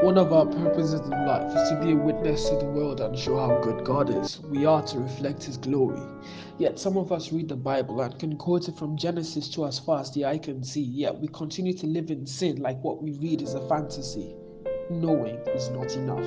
One of our purposes in life is to be a witness to the world and show how good God is. We are to reflect His glory. Yet some of us read the Bible and can quote it from Genesis to as far as the eye can see, yet we continue to live in sin like what we read is a fantasy. Knowing is not enough.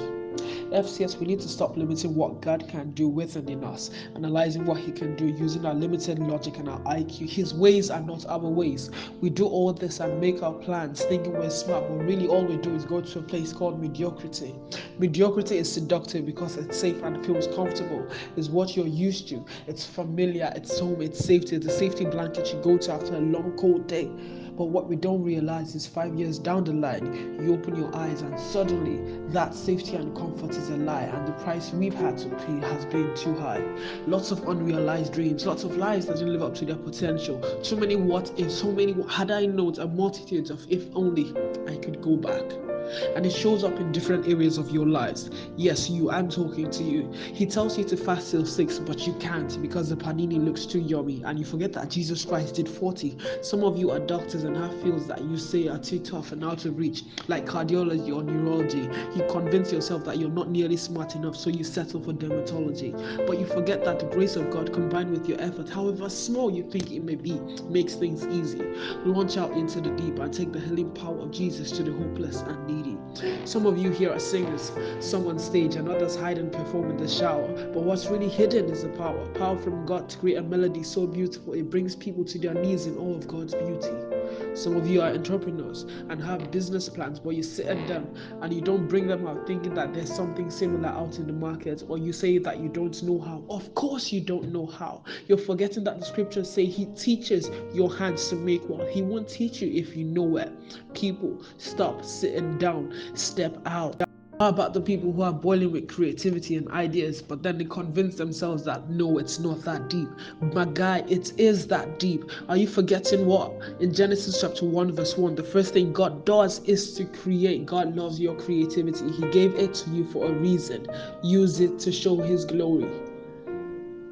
FCS, we need to stop limiting what God can do with and in us, analyzing what He can do using our limited logic and our IQ. His ways are not our ways. We do all this and make our plans thinking we're smart, but really all we do is go to a place called mediocrity. Mediocrity is seductive because it's safe and feels comfortable. It's what you're used to. It's familiar, it's home, it's safety. It's the safety blanket you go to after a long, cold day. But what we don't realize is 5 years down the line, you open your eyes and suddenly that safety and comfort is a lie, and the price we've had to pay has been too high. Lots of unrealized dreams, lots of lives that didn't live up to their potential. Too many what ifs, so many had I known, a multitude of if only I could go back. And it shows up in different areas of your lives. Yes, I'm talking to you. He tells you to fast till 6, but you can't because the panini looks too yummy, and you forget that Jesus Christ did 40. Some of you are doctors and have fields that you say are too tough and out of reach, like cardiology or neurology. You convince yourself that you're not nearly smart enough, so you settle for dermatology. But you forget that the grace of God combined with your effort, however small you think it may be, makes things easy. Launch out into the deep and take the healing power of Jesus to the hopeless and needy. Some of you here are singers, some on stage and others hide and perform in the shower, but what's really hidden is the power from God to create a melody so beautiful it brings people to their knees in all of God's beauty. Some of you are entrepreneurs and have business plans, but you sit at them and you don't bring them out thinking that there's something similar out in the market, or you say that you don't know how. Of course you don't know how. You're forgetting that the scriptures say He teaches your hands to make wealth. He won't teach you if you know it. People, stop sitting down, step out. How about the people who are boiling with creativity and ideas, but then they convince themselves that no, it's not that deep? My guy, it is that deep. Are you forgetting what? In Genesis chapter 1, verse 1, the first thing God does is to create. God loves your creativity. He gave it to you for a reason. Use it to show His glory.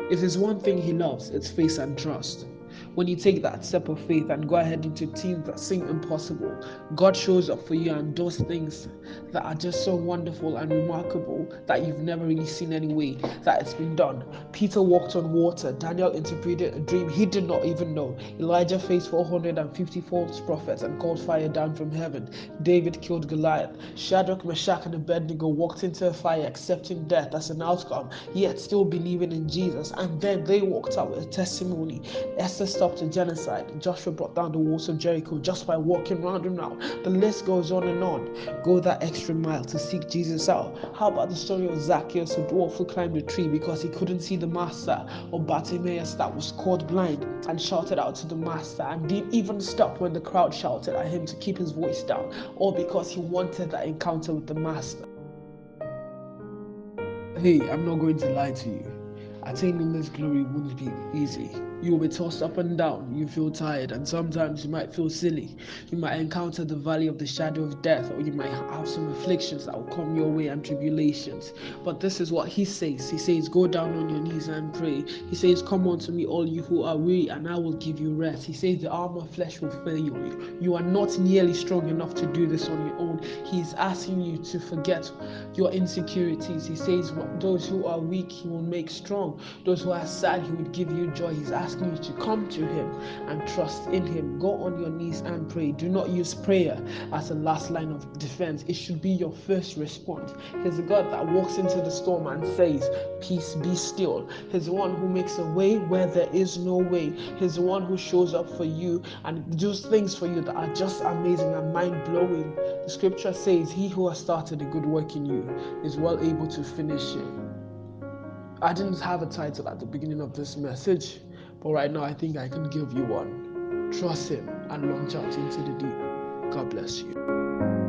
If there's one thing He loves, it's faith and trust. When you take that step of faith and go ahead into teams that seem impossible, God shows up for you and does things that are just so wonderful and remarkable that you've never really seen any way that it's been done. Peter walked on water. Daniel interpreted a dream he did not even know. Elijah faced 450 false prophets and called fire down from heaven. David killed Goliath. Shadrach, Meshach, and Abednego walked into a fire accepting death as an outcome, yet still believing in Jesus. And then they walked out with a testimony. Esther stopped a genocide. Joshua brought down the walls of Jericho just by walking round and round. The list goes on and on. Go that extra mile to seek Jesus out. How about the story of Zacchaeus, a dwarf who climbed a tree because he couldn't see the master, or Bartimaeus that was caught blind and shouted out to the master and didn't even stop when the crowd shouted at him to keep his voice down, all because he wanted that encounter with the master. Hey, I'm not going to lie to you. Attaining this glory won't be easy. You'll be tossed up and down, you feel tired, and sometimes you might feel silly. You might encounter the valley of the shadow of death, or you might have some afflictions that will come your way and tribulations. But this is what He says. He says, go down on your knees and pray. He says, come unto me, all you who are weary, and I will give you rest. He says, the arm of flesh will fail you. You are not nearly strong enough to do this on your own. He is asking you to forget your insecurities. He says, those who are weak, He will make strong. Those who are sad, He would give you joy. He's asking you to come to Him and trust in Him. Go on your knees and pray. Do not use prayer as a last line of defense. It should be your first response. He's the God that walks into the storm and says, peace, be still. He's the one who makes a way where there is no way. He's the one who shows up for you and does things for you that are just amazing and mind-blowing. The scripture says, He who has started a good work in you is well able to finish it. I didn't have a title at the beginning of this message, but right now I think I can give you one. Trust Him and launch out into the deep. God bless you.